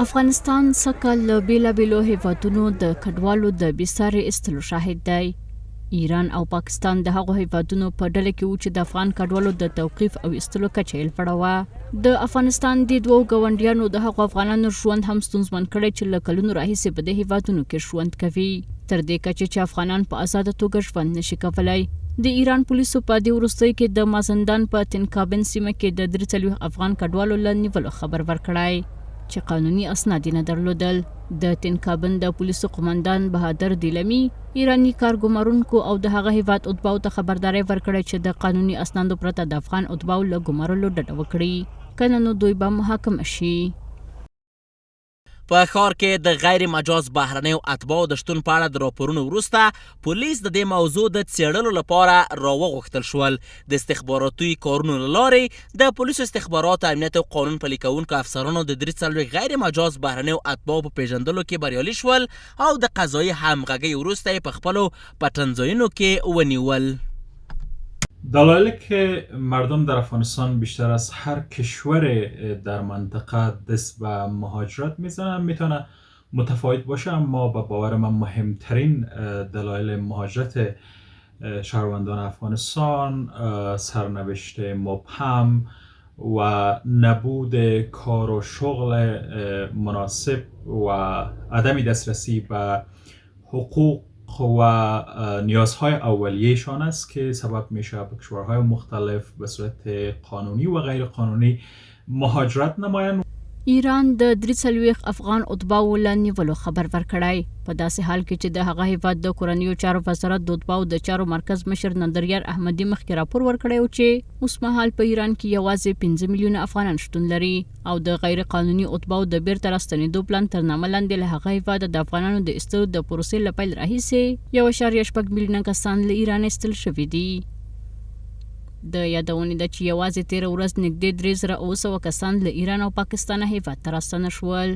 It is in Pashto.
افغانستان سکه له بیلابیلو هیوادونو د کډوالو د بېساري ایستلو شاهد دی. ایران او پاکستان د هغو هیوادونو په ډله کې وو چې د افغان کډوالو د توقیف او ایستلو کچه یې لوړه وه. د افغانستان د دوو ګاونډیانو د هغو افغانانو ژوند هم ستونزمن کړی چې له کلونو راهیسې په دې هیوادونو کې ژوند کوي، تر دې کچې چې افغانان په ازاده توګه ژوند نشي کولی. د ایران پولیسو په دې وروستیو کې د مازندان په تنکابن سیمه کې د 43 افغان کډوالو له نیولو خبر ورکړی چې قانوني اسناد یې نه درلودل. د تنکابن د پولیسو قماندان بهادر دیلمي ایراني کارګمارونکو او د هغه هیواد اتباعو ته خبرداری ورکړی چې د قانوني اسنادو پرته د افغان اتباعو له ګمارلو ډډه وکړي، کنه نو دوی به محاکمه شي. په ښار کې د غیر مجاز بهرنیو اتباعو د شتون په اړه د راپورونو وروسته پولیس د دې موضوع د څېړلو لپاره راوغوښتل شول. د استخباراتي کارونو له لارې د پولیسو استخبارات، امنیت او قانون پلي کوونکو افسرانو د 43 غیر مجاز بهرنیو اتباعو په پیژندلو کې بریالي شول او د قضایي همغږۍ وروسته یې په خپلو پټنځایونو کې ونیول. دلایلی که مردم در افغانستان بیشتر از هر کشور در منطقه دست به مهاجرت میزنن میتونه متفاوت باشه، اما به باور من مهمترین دلایل مهاجرت شهروندان افغانستان سرنوشت مبهم و نبود کار و شغل مناسب و عدم دسترسی به حقوق و نیازهای اولیه‌شان است که سبب میشه به کشورهای مختلف به صورت قانونی و غیر قانونی مهاجرت نمایند. ایران د 43 افغان اتباعو له نیولو خبر ورکړی، په داسې حال کې چې د هغه هیواد د کورنیو چارو وزارت د اتباعو د چارو مرکز مشر نندریار احمدي مخکې راپور ورکړی و چې اوسمهال په ایران کې یوازې 15 میلیونه افغانان شتون لري او د غیر قانوني اتباعو د بیرته راستنېدو پلان تر نامه لاندې له هغه هیواد د افغانانو د ایستلو د پروسې له پیل راهیسې 1.6 میلیونه کسان له ایران ایستل شوي دي. د یادونې ده چې یوازې 13 ورځ نږدې 3900 کسان له ایران او پاکستان هیواد ته راستنه شول.